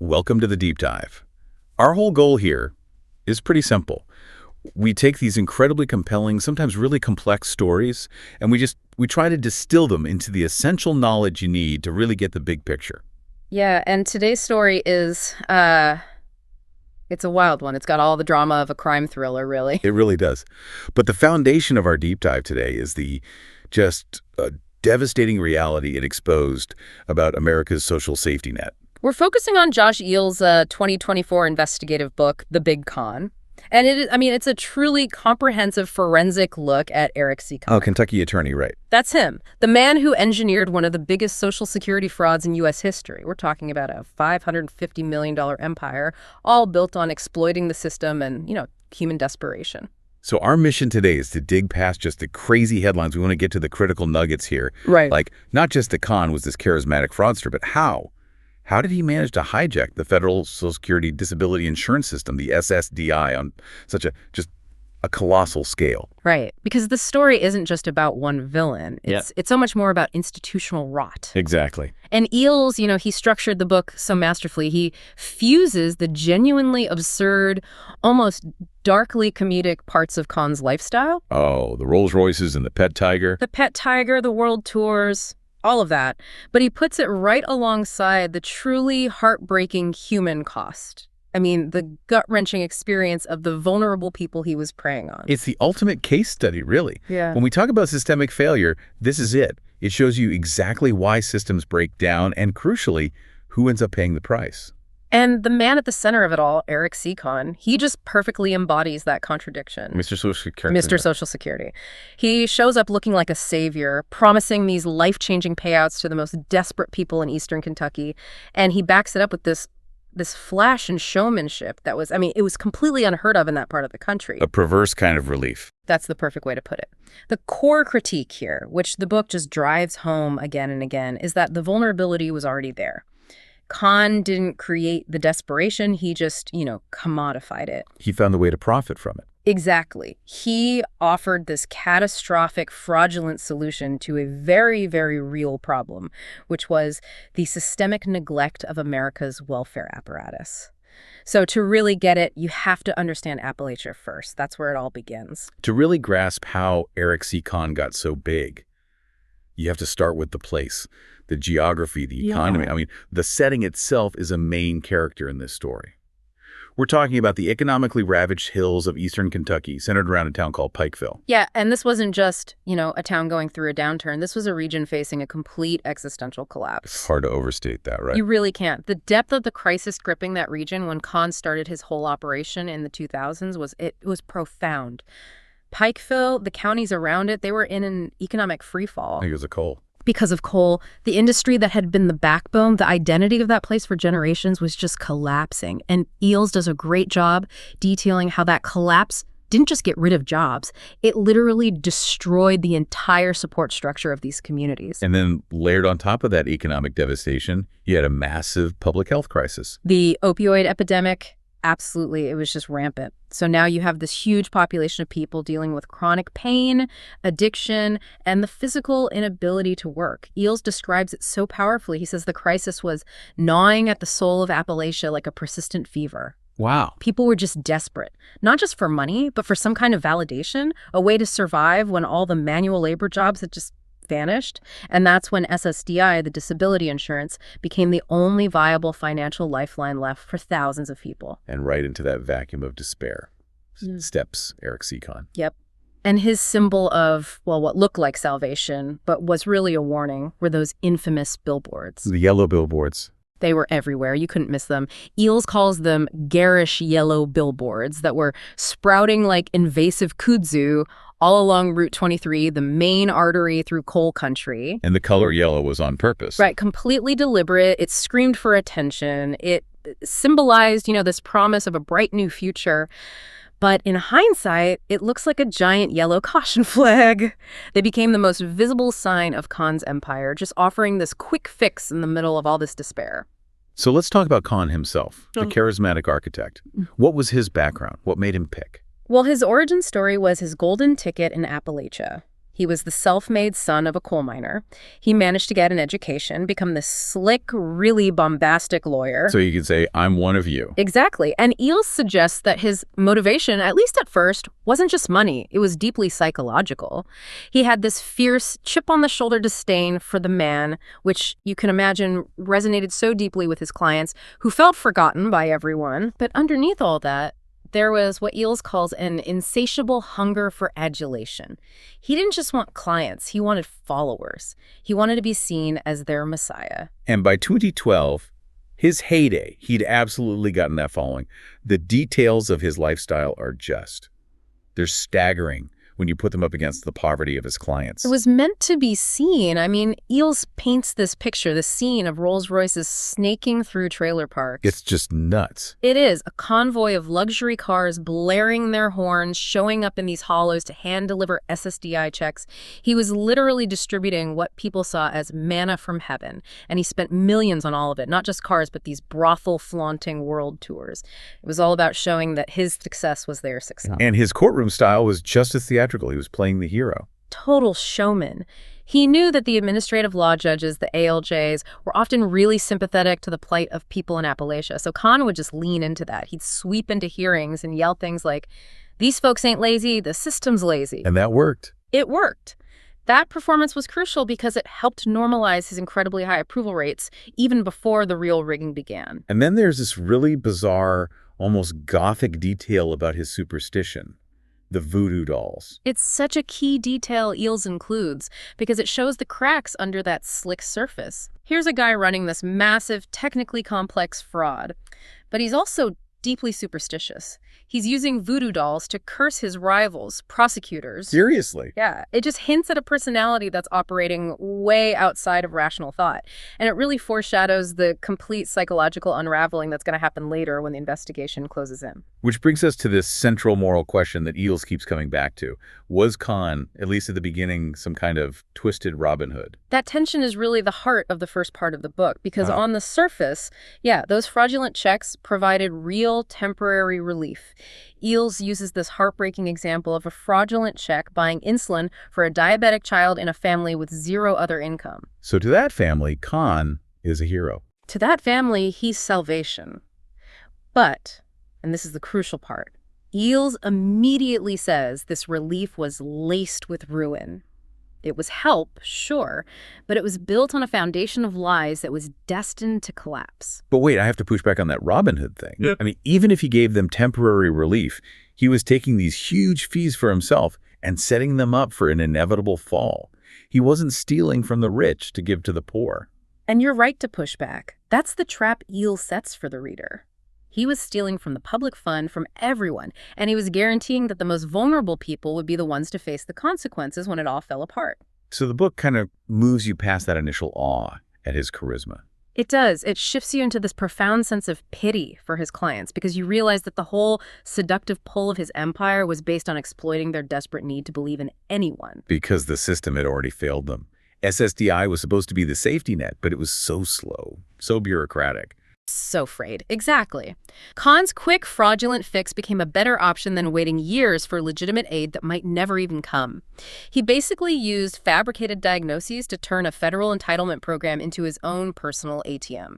Welcome to the deep dive. Our whole goal here is pretty simple. We take these incredibly compelling, sometimes really complex stories, and we try to distill them into the essential knowledge you need to really get the big picture. Yeah, and today's story is, it's a wild one. It's got all the drama of a crime thriller, really. It really does. But the foundation of our deep dive today is the just devastating reality it exposed about America's social safety net. We're focusing on Josh Eels' 2024 investigative book, The Big Conn. And it's a truly comprehensive forensic look at Eric C. Conn. Oh, Kentucky attorney, right. That's him, the man who engineered one of the biggest social security frauds in U.S. history. We're talking about a $550 million empire, all built on exploiting the system and, human desperation. So our mission today is to dig past just the crazy headlines. We want to get to the critical nuggets here. Right. Like, not just that Conn was this charismatic fraudster, but how? How did he manage to hijack the federal Social Security Disability Insurance System, the SSDI, on such just a colossal scale? Right. Because the story isn't just about one villain. It's so much more about institutional rot. Exactly. And Eels, he structured the book so masterfully. He fuses the genuinely absurd, almost darkly comedic parts of Conn's lifestyle. Oh, the Rolls Royces and the pet tiger. The pet tiger, the world tours, all of that. But he puts it right alongside the truly heartbreaking human cost. I mean, the gut-wrenching experience of the vulnerable people he was preying on. It's the ultimate case study, really. Yeah. When we talk about systemic failure, this is it. It shows you exactly why systems break down and, crucially, who ends up paying the price. And the man at the center of it all, Eric C. Conn, he just perfectly embodies that contradiction. Mr. Social Security. Mr. Social Security. He shows up looking like a savior, promising these life-changing payouts to the most desperate people in eastern Kentucky. And he backs it up with this flash and showmanship that was, it was completely unheard of in that part of the country. A perverse kind of relief. That's the perfect way to put it. The core critique here, which the book just drives home again and again, is that the vulnerability was already there. Conn didn't create the desperation, he just, commodified it. He found the way to profit from it. Exactly. He offered this catastrophic, fraudulent solution to a very, very real problem, which was the systemic neglect of America's welfare apparatus. So to really get it, you have to understand Appalachia first. That's where it all begins. To really grasp how Eric C. Conn got so big, you have to start with the place, the geography, the economy. The setting itself is a main character in this story. We're talking about the economically ravaged hills of eastern Kentucky, centered around a town called Pikeville. Yeah, and this wasn't just, a town going through a downturn. This was a region facing a complete existential collapse. It's hard to overstate that, right? You really can't. The depth of the crisis gripping that region when Conn started his whole operation in the 2000s was profound. Pikeville, the counties around it, they were in an economic freefall. Because of coal. Because of coal, the industry that had been the backbone, the identity of that place for generations was just collapsing. And Eels does a great job detailing how that collapse didn't just get rid of jobs. It literally destroyed the entire support structure of these communities. And then layered on top of that economic devastation, you had a massive public health crisis. The opioid epidemic. Absolutely. It was just rampant. So now you have this huge population of people dealing with chronic pain, addiction, and the physical inability to work. Eels describes it so powerfully. He says the crisis was gnawing at the soul of Appalachia like a persistent fever. Wow. People were just desperate, not just for money, but for some kind of validation, a way to survive when all the manual labor jobs had just vanished. And that's when SSDI, the disability insurance, became the only viable financial lifeline left for thousands of people. And right into that vacuum of despair steps Eric C. Conn. Yep. And his symbol of, what looked like salvation, but was really a warning, were those infamous billboards. The yellow billboards. They were everywhere. You couldn't miss them. Eels calls them garish yellow billboards that were sprouting like invasive kudzu all along Route 23, the main artery through coal country. And the color yellow was on purpose. Right, completely deliberate. It screamed for attention. It symbolized, this promise of a bright new future. But in hindsight, it looks like a giant yellow caution flag. They became the most visible sign of Conn's empire, just offering this quick fix in the middle of all this despair. So let's talk about Conn himself, the charismatic architect. What was his background? What made him pick? Well, his origin story was his golden ticket in Appalachia. He was the self-made son of a coal miner. He managed to get an education, become this slick, really bombastic lawyer. So you could say, I'm one of you. Exactly. And Eels suggests that his motivation, at least at first, wasn't just money. It was deeply psychological. He had this fierce, chip-on-the-shoulder disdain for the man, which you can imagine resonated so deeply with his clients, who felt forgotten by everyone. But underneath all that, there was what Eels calls an insatiable hunger for adulation. He didn't just want clients, he wanted followers. He wanted to be seen as their messiah. And by 2012, his heyday, he'd absolutely gotten that following. The details of his lifestyle are they're staggering when you put them up against the poverty of his clients. It was meant to be seen. I mean, Eels paints this picture, the scene of Rolls-Royces snaking through trailer parks. It's just nuts. It is. A convoy of luxury cars blaring their horns, showing up in these hollows to hand-deliver SSDI checks. He was literally distributing what people saw as manna from heaven, and he spent millions on all of it, not just cars, but these brothel-flaunting world tours. It was all about showing that his success was their success. And his courtroom style was just as theatrical. He was playing the hero. Total showman. He knew that the administrative law judges, the ALJs, were often really sympathetic to the plight of people in Appalachia. So Conn would just lean into that. He'd sweep into hearings and yell things like, "These folks ain't lazy, the system's lazy." And that worked. It worked. That performance was crucial because it helped normalize his incredibly high approval rates even before the real rigging began. And then there's this really bizarre, almost gothic detail about his superstition. The voodoo dolls. It's such a key detail Eels includes because it shows the cracks under that slick surface. Here's a guy running this massive, technically complex fraud, but he's also deeply superstitious. He's using voodoo dolls to curse his rivals, prosecutors. Seriously? Yeah, it just hints at a personality that's operating way outside of rational thought. And it really foreshadows the complete psychological unraveling that's going to happen later when the investigation closes in. Which brings us to this central moral question that Eels keeps coming back to. Was Conn, at least at the beginning, some kind of twisted Robin Hood? That tension is really the heart of the first part of the book, because on the surface, those fraudulent checks provided real temporary relief. Eels uses this heartbreaking example of a fraudulent check buying insulin for a diabetic child in a family with zero other income. So to that family, Conn is a hero. To that family, he's salvation. But, and this is the crucial part, Eels immediately says this relief was laced with ruin. It was help, sure, but it was built on a foundation of lies that was destined to collapse. But wait, I have to push back on that Robin Hood thing. Yeah. I mean, even if he gave them temporary relief, he was taking these huge fees for himself and setting them up for an inevitable fall. He wasn't stealing from the rich to give to the poor. And you're right to push back. That's the trap Eel sets for the reader. He was stealing from the public fund from everyone, and he was guaranteeing that the most vulnerable people would be the ones to face the consequences when it all fell apart. So the book kind of moves you past that initial awe at his charisma. It does. It shifts you into this profound sense of pity for his clients because you realize that the whole seductive pull of his empire was based on exploiting their desperate need to believe in anyone. Because the system had already failed them. SSDI was supposed to be the safety net, but it was so slow, so bureaucratic. So frayed. Exactly. Conn's quick, fraudulent fix became a better option than waiting years for legitimate aid that might never even come. He basically used fabricated diagnoses to turn a federal entitlement program into his own personal ATM.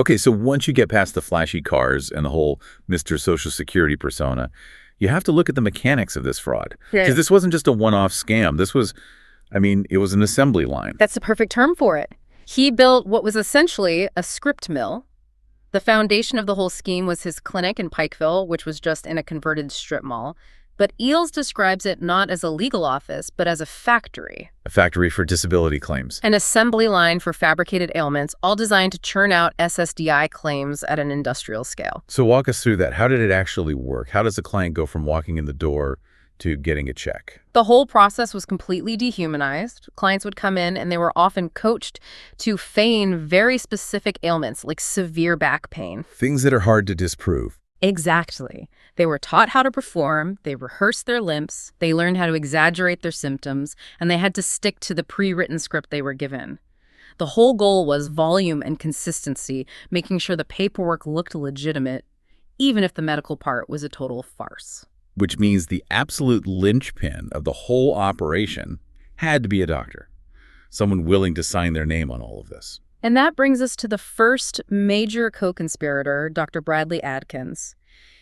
Okay, so once you get past the flashy cars and the whole Mr. Social Security persona, you have to look at the mechanics of this fraud. Because this wasn't just a one-off scam. This was, it was an assembly line. That's the perfect term for it. He built what was essentially a script mill. The foundation of the whole scheme was his clinic in Pikeville, which was just in a converted strip mall. But Eels describes it not as a legal office, but as a factory. A factory for disability claims. An assembly line for fabricated ailments, all designed to churn out SSDI claims at an industrial scale. So walk us through that. How did it actually work? How does a client go from walking in the door to getting a check? The whole process was completely dehumanized. Clients would come in and they were often coached to feign very specific ailments like severe back pain. Things that are hard to disprove. Exactly. They were taught how to perform, they rehearsed their limps, they learned how to exaggerate their symptoms, and they had to stick to the pre-written script they were given. The whole goal was volume and consistency, making sure the paperwork looked legitimate, even if the medical part was a total farce. Which means the absolute linchpin of the whole operation Had to be a doctor. Someone willing to sign their name on all of this. And that brings us to the first major co-conspirator, Dr. Bradley Adkins.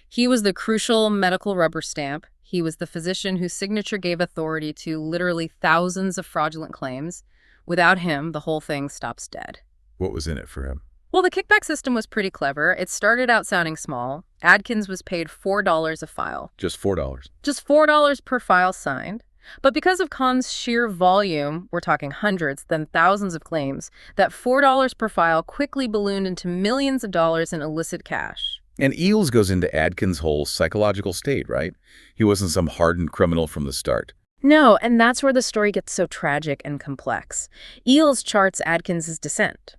He was the crucial medical rubber stamp. He was the physician whose signature gave authority to literally thousands of fraudulent claims. Without him, the whole thing stops dead. What was in it for him? Well, the kickback system was pretty clever. It started out sounding small. Adkins was paid $4 a file. Just $4. Just $4 per file signed. But because of Conn's sheer volume, we're talking hundreds, then thousands of claims, that $4 per file quickly ballooned into millions of dollars in illicit cash. And Eels goes into Adkins' whole psychological state, right? He wasn't some hardened criminal from the start. No, and that's where the story gets so tragic and complex. Eels charts Adkins' descent.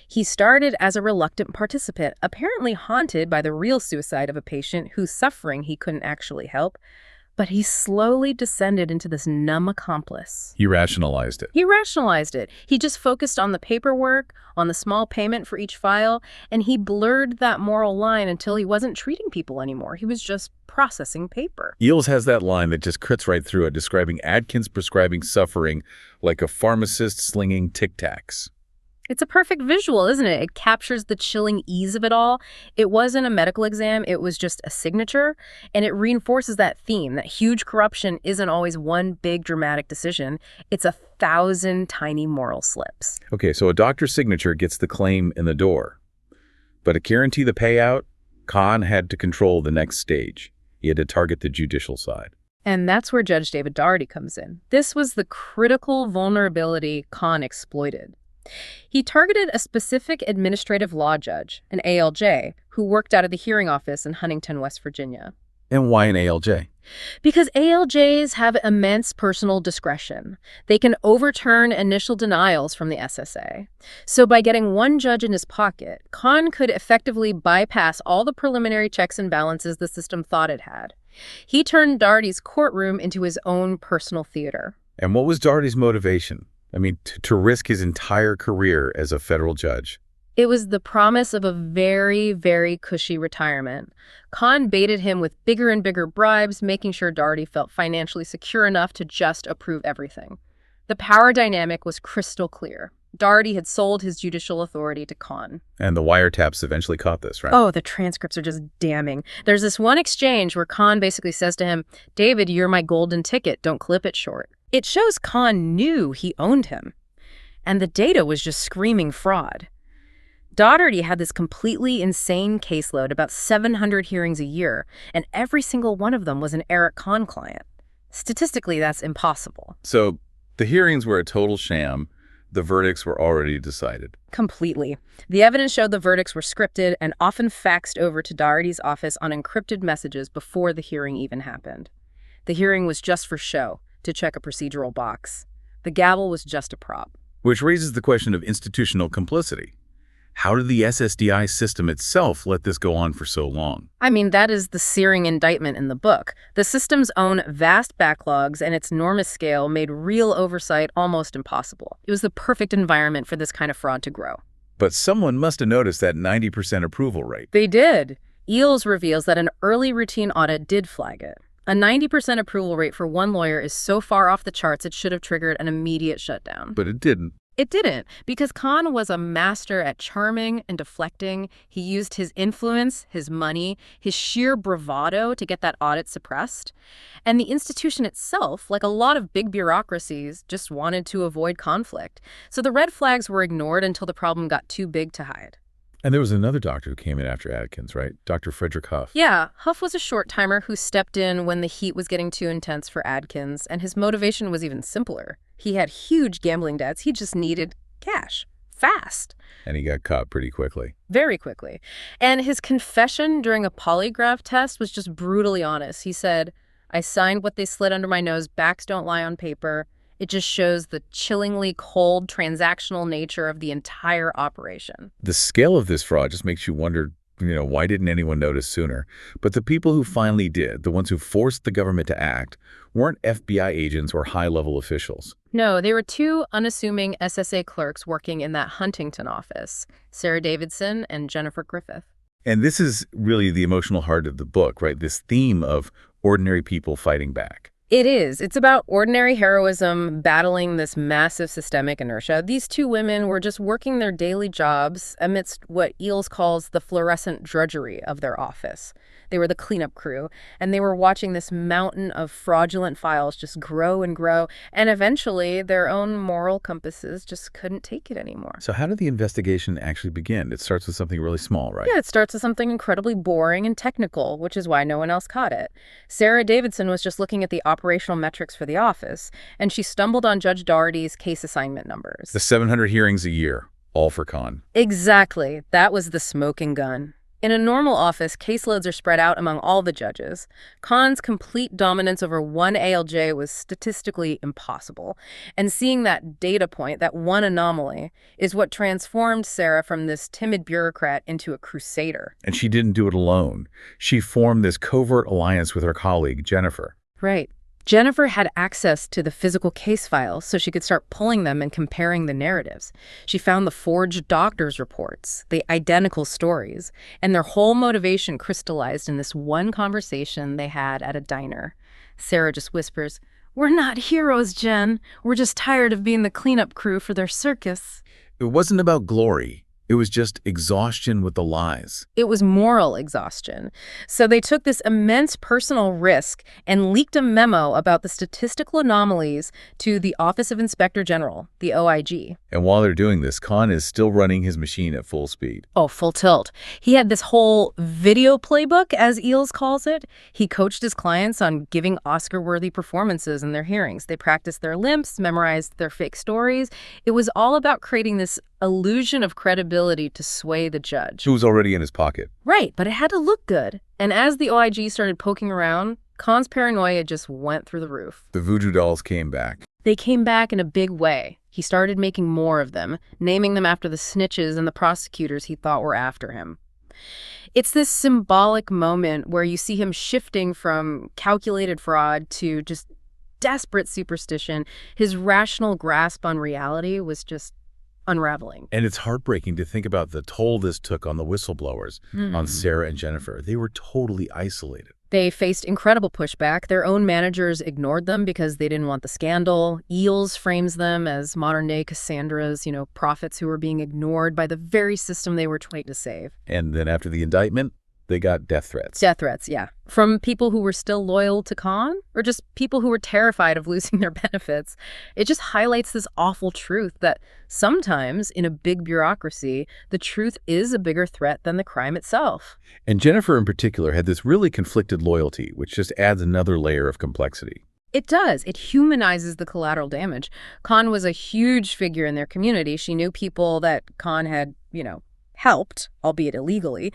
He started as a reluctant participant, apparently haunted by the real suicide of a patient whose suffering he couldn't actually help. But he slowly descended into this numb accomplice. He rationalized it. He just focused on the paperwork, on the small payment for each file, and he blurred that moral line until he wasn't treating people anymore. He was just processing paper. Eels has that line that just cuts right through it, describing Adkins prescribing suffering like a pharmacist slinging Tic Tacs. It's a perfect visual, isn't it? It captures the chilling ease of it all. It wasn't a medical exam, it was just a signature, and it reinforces that theme, that huge corruption isn't always one big dramatic decision. It's 1,000 tiny moral slips. Okay, so a doctor's signature gets the claim in the door. But to guarantee the payout, Conn had to control the next stage. He had to target the judicial side. And that's where Judge David Daugherty comes in. This was the critical vulnerability Conn exploited. He targeted a specific administrative law judge, an ALJ, who worked out of the hearing office in Huntington, West Virginia. And why an ALJ? Because ALJs have immense personal discretion. They can overturn initial denials from the SSA. So by getting one judge in his pocket, Conn could effectively bypass all the preliminary checks and balances the system thought it had. He turned Daugherty's courtroom into his own personal theater. And what was Daugherty's motivation? I mean, to risk his entire career as a federal judge. It was the promise of a very, very cushy retirement. Conn baited him with bigger and bigger bribes, making sure Daugherty felt financially secure enough to just approve everything. The power dynamic was crystal clear. Daugherty had sold his judicial authority to Conn. And the wiretaps eventually caught this, right? Oh, the transcripts are just damning. There's this one exchange where Conn basically says to him, "David, you're my golden ticket. Don't clip it short." It shows Conn knew he owned him. And the data was just screaming fraud. Daugherty had this completely insane caseload, about 700 hearings a year, and every single one of them was an Eric Conn client. Statistically, that's impossible. So the hearings were a total sham. The verdicts were already decided. Completely. The evidence showed the verdicts were scripted and often faxed over to Daugherty's office on encrypted messages before the hearing even happened. The hearing was just for show, to check a procedural box. The gavel was just a prop. Which raises the question of institutional complicity. How did the SSDI system itself let this go on for so long? I mean, that is the searing indictment in the book. The system's own vast backlogs and its enormous scale made real oversight almost impossible. It was the perfect environment for this kind of fraud to grow. But someone must have noticed that 90% approval rate. They did. Eels reveals that an early routine audit did flag it. A 90% approval rate for one lawyer is so far off the charts it should have triggered an immediate shutdown. But it didn't. It didn't, because Conn was a master at charming and deflecting. He used his influence, his money, his sheer bravado to get that audit suppressed. And the institution itself, like a lot of big bureaucracies, just wanted to avoid conflict. So the red flags were ignored until the problem got too big to hide. And there was another doctor who came in after Adkins, right? Dr. Frederick Huff. Yeah, Huff was a short-timer who stepped in when the heat was getting too intense for Adkins, and his motivation was even simpler. He had huge gambling debts. He just needed cash. Fast. And he got caught pretty quickly. Very quickly. And his confession during a polygraph test was just brutally honest. He said, "I signed what they slid under my nose. Backs don't lie on paper." It just shows the chillingly cold, transactional nature of the entire operation. The scale of this fraud just makes you wonder, why didn't anyone notice sooner? But the people who finally did, the ones who forced the government to act, weren't FBI agents or high-level officials. No, they were two unassuming SSA clerks working in that Huntington office, Sarah Davidson and Jennifer Griffith. And this is really the emotional heart of the book, right? This theme of ordinary people fighting back. It is. It's about ordinary heroism battling this massive systemic inertia. These two women were just working their daily jobs amidst what Eels calls the fluorescent drudgery of their office. They were the cleanup crew, and they were watching this mountain of fraudulent files just grow and grow, and eventually their own moral compasses just couldn't take it anymore. So how did the investigation actually begin? It starts with something really small, right? Yeah, it starts with something incredibly boring and technical, which is why no one else caught it. Sarah Davidson was just looking at the operational metrics for the office, and she stumbled on Judge Daugherty's case assignment numbers. The 700 hearings a year, all for Conn. Exactly. That was the smoking gun. In a normal office, caseloads are spread out among all the judges. Conn's complete dominance over one ALJ was statistically impossible. And seeing that data point, that one anomaly, is what transformed Sarah from this timid bureaucrat into a crusader. And she didn't do it alone. She formed this covert alliance with her colleague, Jennifer. Right. Jennifer had access to the physical case files, so she could start pulling them and comparing the narratives. She found the forged doctor's reports, the identical stories, and their whole motivation crystallized in this one conversation they had at a diner. Sarah just whispers, "We're not heroes, Jen. We're just tired of being the cleanup crew for their circus." It wasn't about glory. It was just exhaustion with the lies. It was moral exhaustion. So they took this immense personal risk and leaked a memo about the statistical anomalies to the Office of Inspector General, the OIG. And while they're doing this, Conn is still running his machine at full speed. Oh, full tilt. He had this whole video playbook, as Eels calls it. He coached his clients on giving Oscar-worthy performances in their hearings. They practiced their limps, memorized their fake stories. It was all about creating this illusion of credibility to sway the judge. Who was already in his pocket. Right, but it had to look good. And as the OIG started poking around, Conn's paranoia just went through the roof. The voodoo dolls came back. They came back in a big way. He started making more of them, naming them after the snitches and the prosecutors he thought were after him. It's this symbolic moment where you see him shifting from calculated fraud to just desperate superstition. His rational grasp on reality was just unraveling. And it's heartbreaking to think about the toll this took on the whistleblowers, on Sarah and Jennifer. They were totally isolated. They faced incredible pushback. Their own managers ignored them because they didn't want the scandal. Eels frames them as modern-day Cassandras, prophets who were being ignored by the very system they were trying to save. And then after the indictment, they got death threats. Death threats, yeah. From people who were still loyal to Conn, or just people who were terrified of losing their benefits. It just highlights this awful truth that sometimes, in a big bureaucracy, the truth is a bigger threat than the crime itself. And Jennifer in particular had this really conflicted loyalty, which just adds another layer of complexity. It does. It humanizes the collateral damage. Conn was a huge figure in their community. She knew people that Conn had, helped, albeit illegally.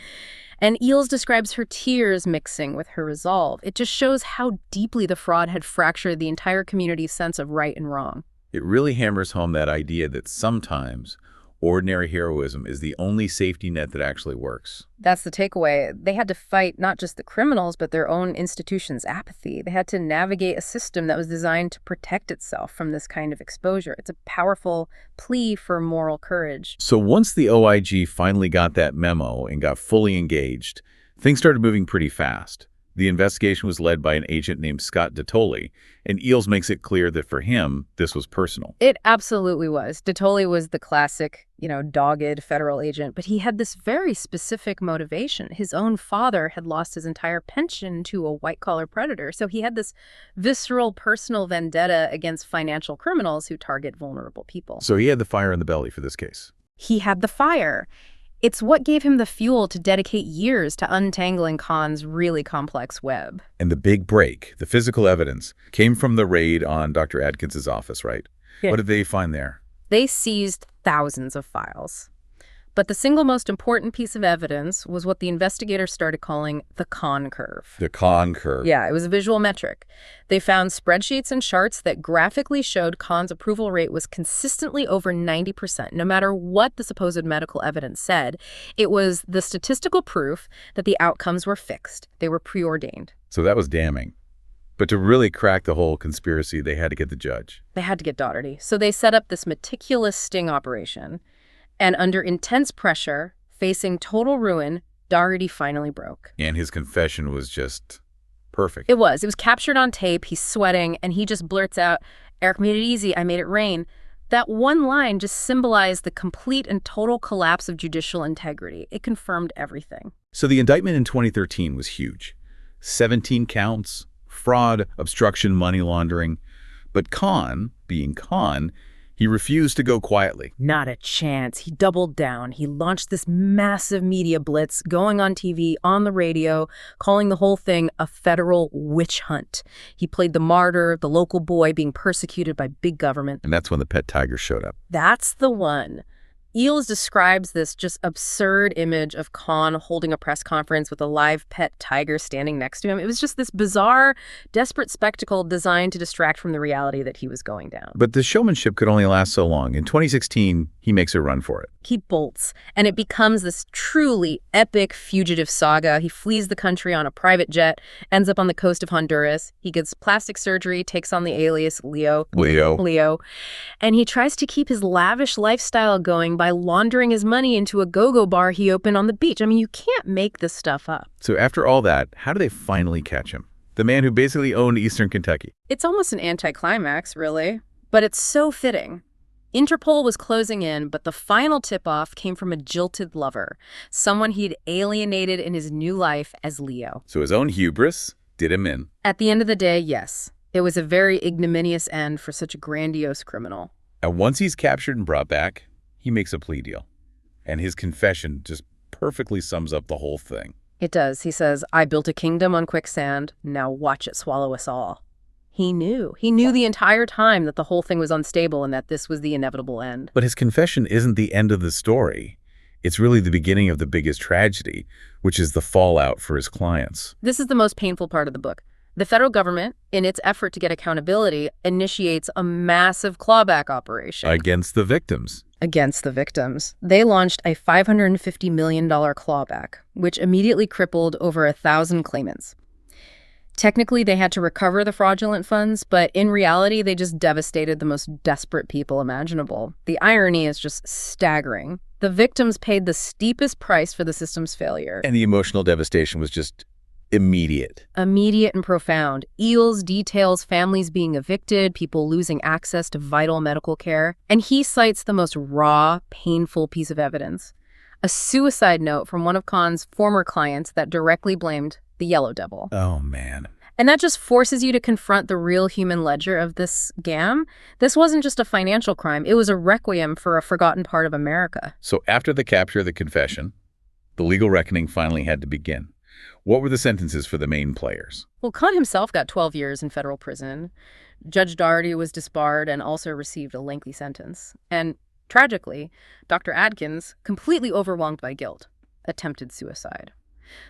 And Eels describes her tears mixing with her resolve. It just shows how deeply the fraud had fractured the entire community's sense of right and wrong. It really hammers home that idea that sometimes ordinary heroism is the only safety net that actually works. That's the takeaway. They had to fight not just the criminals, but their own institution's apathy. They had to navigate a system that was designed to protect itself from this kind of exposure. It's a powerful plea for moral courage. So once the OIG finally got that memo and got fully engaged, things started moving pretty fast. The investigation was led by an agent named Scott DeTolli, and Eels makes it clear that for him, this was personal. It absolutely was. DeTolli was the classic, dogged federal agent, but he had this very specific motivation. His own father had lost his entire pension to a white-collar predator, so he had this visceral personal vendetta against financial criminals who target vulnerable people. So he had the fire in the belly for this case. He had the fire. It's what gave him the fuel to dedicate years to untangling Conn's really complex web. And the big break, the physical evidence, came from the raid on Dr. Adkins' office, right? Yeah. What did they find there? They seized thousands of files. But the single most important piece of evidence was what the investigators started calling the Conn curve. The Conn curve. Yeah, it was a visual metric. They found spreadsheets and charts that graphically showed Conn's approval rate was consistently over 90%. No matter what the supposed medical evidence said, it was the statistical proof that the outcomes were fixed. They were preordained. So that was damning. But to really crack the whole conspiracy, they had to get the judge. They had to get Daugherty. So they set up this meticulous sting operation. And under intense pressure, facing total ruin, Daugherty finally broke. And his confession was just perfect. It was captured on tape. He's sweating, and he just blurts out, "Eric made it easy. I made it rain." That one line just symbolized the complete and total collapse of judicial integrity. It confirmed everything. So the indictment in 2013 was huge. 17 counts, fraud, obstruction, money laundering. But Conn, being Conn, he refused to go quietly. Not a chance. He doubled down. He launched this massive media blitz, going on TV, on the radio, calling the whole thing a federal witch hunt. He played the martyr, the local boy being persecuted by big government. And that's when the pet tiger showed up. That's the one. Eels describes this just absurd image of Conn holding a press conference with a live pet tiger standing next to him. It was just this bizarre, desperate spectacle designed to distract from the reality that he was going down. But the showmanship could only last so long. In 2016, he makes a run for it. He bolts, and it becomes this truly epic fugitive saga. He flees the country on a private jet, ends up on the coast of Honduras. He gets plastic surgery, takes on the alias Leo, and he tries to keep his lavish lifestyle going by laundering his money into a go-go bar he opened on the beach. I mean, you can't make this stuff up. So after all that, how do they finally catch him? The man who basically owned Eastern Kentucky. It's almost an anticlimax, really, but it's so fitting. Interpol was closing in, but the final tip-off came from a jilted lover, someone he'd alienated in his new life as Leo. So his own hubris did him in. At the end of the day, yes. It was a very ignominious end for such a grandiose criminal. And once he's captured and brought back, he makes a plea deal. And his confession just perfectly sums up the whole thing. It does. He says, "I built a kingdom on quicksand. Now watch it swallow us all." He knew. He knew the entire time that the whole thing was unstable and that this was the inevitable end. But his confession isn't the end of the story. It's really the beginning of the biggest tragedy, which is the fallout for his clients. This is the most painful part of the book. The federal government, in its effort to get accountability, initiates a massive clawback operation. Against the victims. They launched a $550 million clawback, which immediately crippled over 1,000 claimants. Technically, they had to recover the fraudulent funds, but in reality, they just devastated the most desperate people imaginable. The irony is just staggering. The victims paid the steepest price for the system's failure. And the emotional devastation was just immediate. Immediate and profound. Eels details families being evicted, people losing access to vital medical care. And he cites the most raw, painful piece of evidence. A suicide note from one of Conn's former clients that directly blamed the Yellow Devil. Oh, man. And that just forces you to confront the real human ledger of this scam. This wasn't just a financial crime. It was a requiem for a forgotten part of America. So after the capture of the confession, the legal reckoning finally had to begin. What were the sentences for the main players? Well, Conn himself got 12 years in federal prison. Judge Daugherty was disbarred and also received a lengthy sentence. And tragically, Dr. Adkins, completely overwhelmed by guilt, attempted suicide.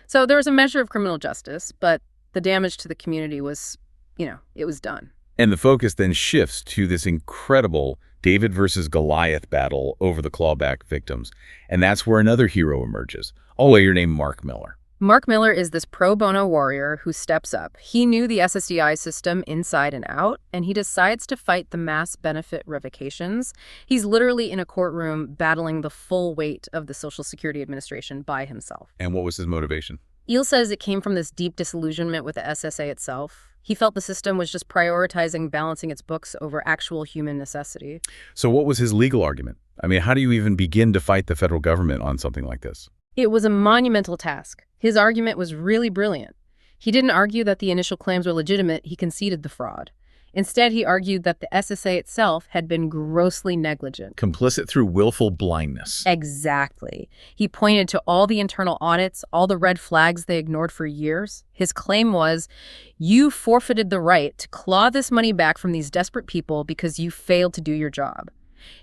So there was a measure of criminal justice, but the damage to the community was, it was done. And the focus then shifts to this incredible David versus Goliath battle over the clawback victims. And that's where another hero emerges, a lawyer named Mark Miller. Mark Miller is this pro bono warrior who steps up. He knew the SSDI system inside and out, and he decides to fight the mass benefit revocations. He's literally in a courtroom battling the full weight of the Social Security Administration by himself. And what was his motivation? Eel says it came from this deep disillusionment with the SSA itself. He felt the system was just prioritizing balancing its books over actual human necessity. So what was his legal argument? I mean, how do you even begin to fight the federal government on something like this? It was a monumental task. His argument was really brilliant. He didn't argue that the initial claims were legitimate. He conceded the fraud. Instead, he argued that the SSA itself had been grossly negligent. Complicit through willful blindness. Exactly. He pointed to all the internal audits, all the red flags they ignored for years. His claim was, you forfeited the right to claw this money back from these desperate people because you failed to do your job.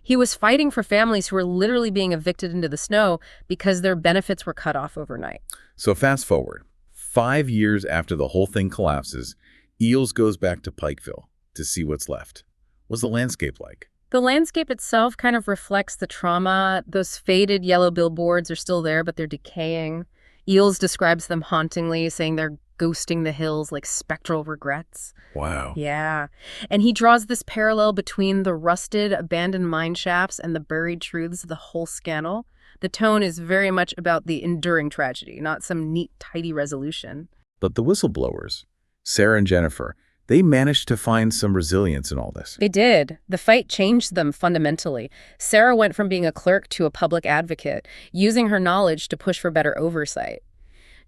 He was fighting for families who were literally being evicted into the snow because their benefits were cut off overnight. So fast forward, 5 years after the whole thing collapses, Eels goes back to Pikeville to see what's left. What's the landscape like? The landscape itself kind of reflects the trauma. Those faded yellow billboards are still there, but they're decaying. Eels describes them hauntingly, saying they're ghosting the hills like spectral regrets. Wow. Yeah. And he draws this parallel between the rusted, abandoned mine shafts and the buried truths of the whole scandal. The tone is very much about the enduring tragedy, not some neat, tidy resolution. But the whistleblowers Sarah and Jennifer, they managed to find some resilience in all this. They did. The fight changed them fundamentally. Sarah went from being a clerk to a public advocate, using her knowledge to push for better oversight.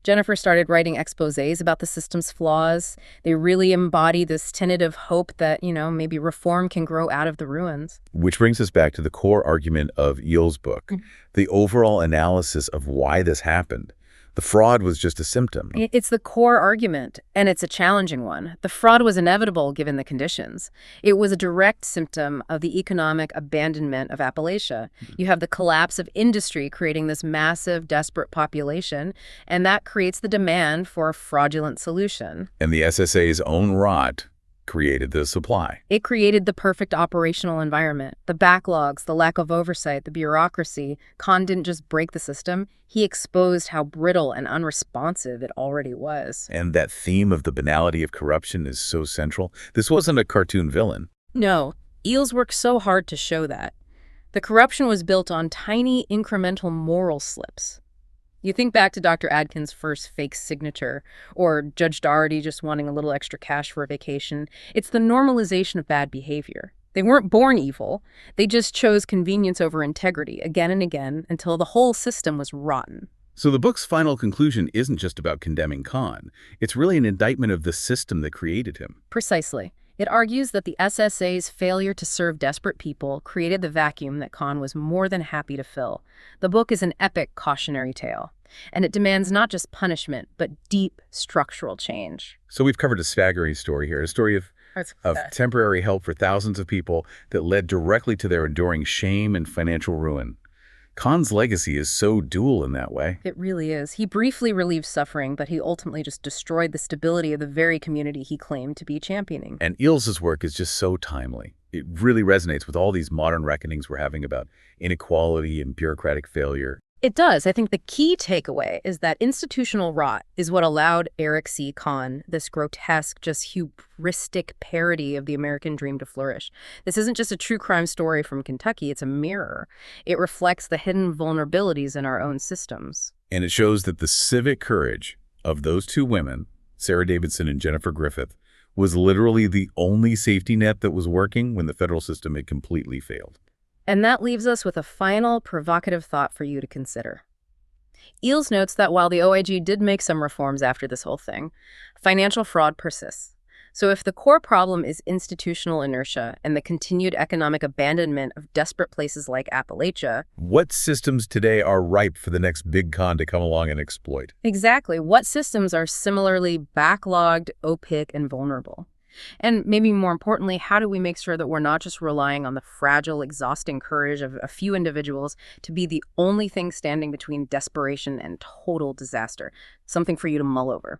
Jennifer started writing exposés about the system's flaws. They really embody this tentative hope that, maybe reform can grow out of the ruins. Which brings us back to the core argument of Eels' book, the overall analysis of why this happened. The fraud was just a symptom. It's the core argument, and it's a challenging one. The fraud was inevitable given the conditions. It was a direct symptom of the economic abandonment of Appalachia. You have the collapse of industry creating this massive, desperate population, and that creates the demand for a fraudulent solution. And the SSA's own rot created the supply. It created the perfect operational environment. The backlogs, the lack of oversight, the bureaucracy. Conn didn't just break the system, he exposed how brittle and unresponsive it already was. And that theme of the banality of corruption is so central. This wasn't a cartoon villain. No, Eels worked so hard to show that. The corruption was built on tiny, incremental moral slips. You think back to Dr. Adkins' first fake signature, or Judge Doherty just wanting a little extra cash for a vacation. It's the normalization of bad behavior. They weren't born evil. They just chose convenience over integrity again and again until the whole system was rotten. So the book's final conclusion isn't just about condemning Conn. It's really an indictment of the system that created him. Precisely. It argues that the SSA's failure to serve desperate people created the vacuum that Conn was more than happy to fill. The book is an epic cautionary tale, and it demands not just punishment, but deep structural change. So we've covered a staggering story here, a story of temporary help for thousands of people that led directly to their enduring shame and financial ruin. Conn's legacy is so dual in that way. It really is. He briefly relieved suffering, but he ultimately just destroyed the stability of the very community he claimed to be championing. And Eels' work is just so timely. It really resonates with all these modern reckonings we're having about inequality and bureaucratic failure. It does. I think the key takeaway is that institutional rot is what allowed Eric C. Conn, this grotesque, just hubristic parody of the American dream, to flourish. This isn't just a true crime story from Kentucky, it's a mirror. It reflects the hidden vulnerabilities in our own systems. And it shows that the civic courage of those two women, Sarah Davidson and Jennifer Griffith, was literally the only safety net that was working when the federal system had completely failed. And that leaves us with a final provocative thought for you to consider. Eels notes that while the OIG did make some reforms after this whole thing, financial fraud persists. So if the core problem is institutional inertia and the continued economic abandonment of desperate places like Appalachia, what systems today are ripe for the next Big Conn to come along and exploit? Exactly. What systems are similarly backlogged, opaque, and vulnerable? And maybe more importantly, how do we make sure that we're not just relying on the fragile, exhausting courage of a few individuals to be the only thing standing between desperation and total disaster? Something for you to mull over.